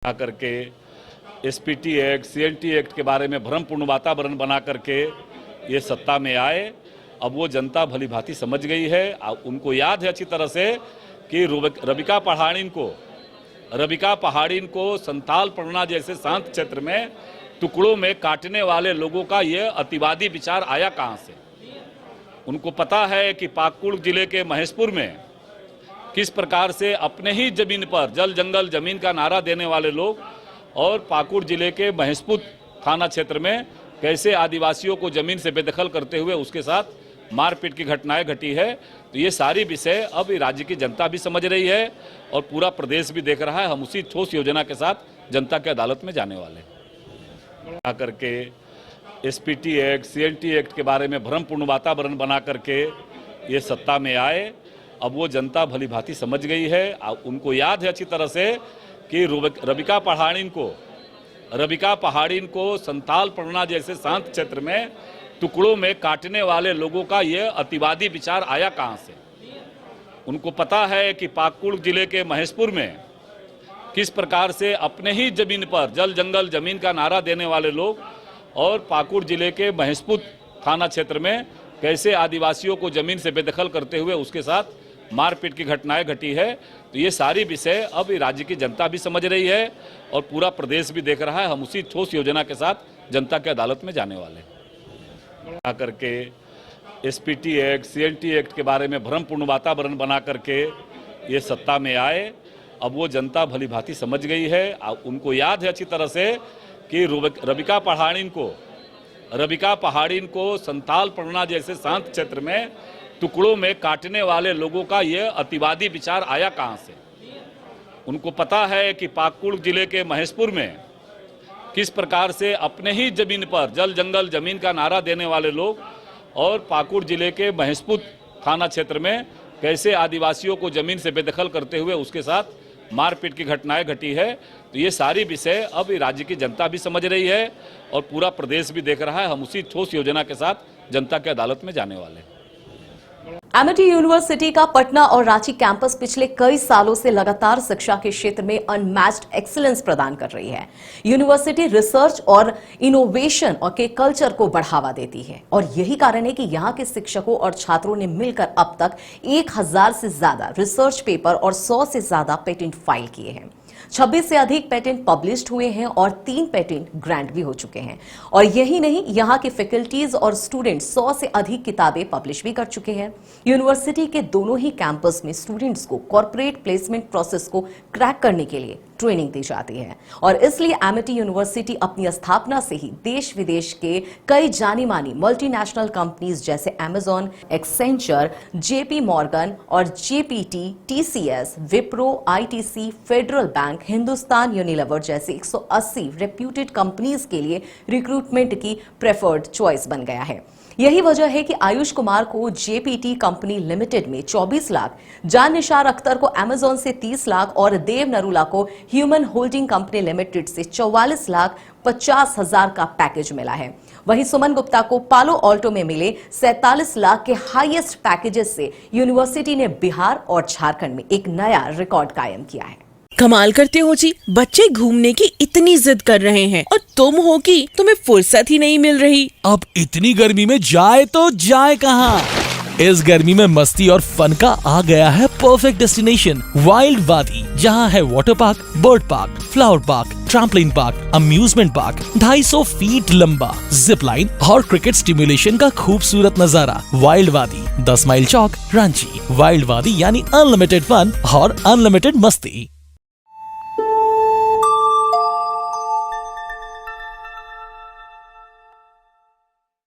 आकर के SPT act, CNT act के बारे में भ्रमपूर्ण वातावरण बना करके ये सत्ता में आए। अब वो जनता भली भांति समझ गई है। उनको याद है अच्छी तरह से कि रबिका पहाड़ीन को संताल परगना जैसे शांत क्षेत्र में टुकड़ों में काटने वाले लोगों का ये अतिवादी विचार आया कहाँ से। उनको पता है कि पाकुड़ जिले के महेशपुर में किस प्रकार से अपने ही जमीन पर जल जंगल जमीन का नारा देने वाले लोग और पाकुड़ जिले के महेशपुर थाना क्षेत्र में कैसे आदिवासियों को जमीन से बेदखल करते हुए उसके साथ मारपीट की घटनाएं घटी है। तो ये सारी विषय अब राज्य की जनता भी समझ रही है और पूरा प्रदेश भी देख रहा है। हम उसी ठोस योजना के साथ जनता की अदालत में जाने वाले आकर के एसपीटी एक्ट, सीएनटी एक्ट के बारे में भ्रमपूर्ण वातावरण बना करके ये सत्ता में आए। अब वो जनता भली भांति समझ गई है। उनको याद है अच्छी तरह से कि रबिका पहाड़ीन को संताल परगना जैसे शांत क्षेत्र में टुकड़ों में काटने वाले लोगों का ये अतिवादी विचार आया कहाँ से। उनको पता है कि पाकुड़ जिले के महेशपुर में किस प्रकार से अपने ही जमीन पर जल जंगल जमीन का नारा देने वाले लोग और पाकुड़ जिले के महेशपुर थाना क्षेत्र में कैसे आदिवासियों को जमीन से बेदखल करते हुए उसके साथ मारपीट की घटनाएं घटी है। तो ये सारी विषय अब राज्य की जनता भी समझ रही है और पूरा प्रदेश भी देख रहा है। हम उसी ठोस योजना के साथ जनता की अदालत में जाने वाले आकर के एसपीटी एक्ट, सीएनटी एक्ट के बारे में भ्रमपूर्ण वातावरण बना करके ये सत्ता में आए। अब वो जनता भली भांति समझ गई है। उनको याद है अच्छी तरह से कि रबिका पहाड़ीन को संताल परगना जैसे शांत क्षेत्र में टुकड़ों में काटने वाले लोगों का ये अतिवादी विचार आया कहाँ से। उनको पता है कि पाकुड़ जिले के महेशपुर में किस प्रकार से अपने ही जमीन पर जल जंगल जमीन का नारा देने वाले लोग और पाकुड़ जिले के महेशपुर थाना क्षेत्र में कैसे आदिवासियों को जमीन से बेदखल करते हुए उसके साथ मारपीट की घटनाएं घटी है। तो ये सारी विषय अब राज्य की जनता भी समझ रही है और पूरा प्रदेश भी देख रहा है। हम उसी ठोस योजना के साथ जनता की अदालत में जाने वाले एमिटी यूनिवर्सिटी का पटना और रांची कैंपस पिछले कई सालों से लगातार शिक्षा के क्षेत्र में अनमैच्ड एक्सीलेंस प्रदान कर रही है। यूनिवर्सिटी रिसर्च और इनोवेशन और के कल्चर को बढ़ावा देती है और यही कारण है कि यहाँ के शिक्षकों और छात्रों ने मिलकर अब तक 1000 से ज्यादा रिसर्च पेपर और 100 से ज्यादा पेटेंट फाइल किए हैं। 26 से अधिक पेटेंट पब्लिश्ड हुए हैं और 3 पेटेंट ग्रांट भी हो चुके हैं। और यही नहीं, यहाँ के फैकल्टीज और स्टूडेंट 100 से अधिक किताबें पब्लिश भी कर चुके हैं। यूनिवर्सिटी के दोनों ही कैंपस में स्टूडेंट्स को कॉर्पोरेट प्लेसमेंट प्रोसेस को क्रैक करने के लिए ट्रेनिंग दी जाती है और इसलिए एमिटी यूनिवर्सिटी अपनी स्थापना से ही देश विदेश के कई जानी मानी मल्टीनेशनल कंपनीज जैसे अमेजॉन, एक्सेंचर, जेपी मॉर्गन और GPT, TCS, Wipro, ITC, federal bank, Hindustan Unilever जैसे 180 रेप्यूटेड कंपनीज के लिए रिक्रूटमेंट की प्रेफर्ड चॉइस बन गया है। यही वजह है कि आयुष कुमार को जेपीटी कंपनी लिमिटेड में 24 लाख, जान निसार अख्तर को अमेजॉन से 30 लाख और देव नरूला को ह्यूमन होल्डिंग कंपनी लिमिटेड से 44 लाख 50 हजार का पैकेज मिला है। वहीं सुमन गुप्ता को पालो ऑल्टो में मिले 47 लाख के हाईएस्ट पैकेजेस से यूनिवर्सिटी ने बिहार और झारखंड में एक नया रिकॉर्ड कायम किया है। कमाल करते हो जी, बच्चे घूमने की इतनी जिद कर रहे हैं और तुम हो कि तुम्हें फुर्सत ही नहीं मिल रही। अब इतनी गर्मी में जाए तो जाए कहाँ? इस गर्मी में मस्ती और फन का आ गया है परफेक्ट डेस्टिनेशन वाइल्ड वादी, जहाँ है water park, bird park, flower park, trampoline park, amusement park, 250 feet लंबा, जिप लाइन और क्रिकेट स्टिमुलेशन का खूबसूरत नजारा। वाइल्ड वादी, 10 माइल चौक, रांची। वाइल्ड वादी यानी अनलिमिटेड फन और अनलिमिटेड मस्ती।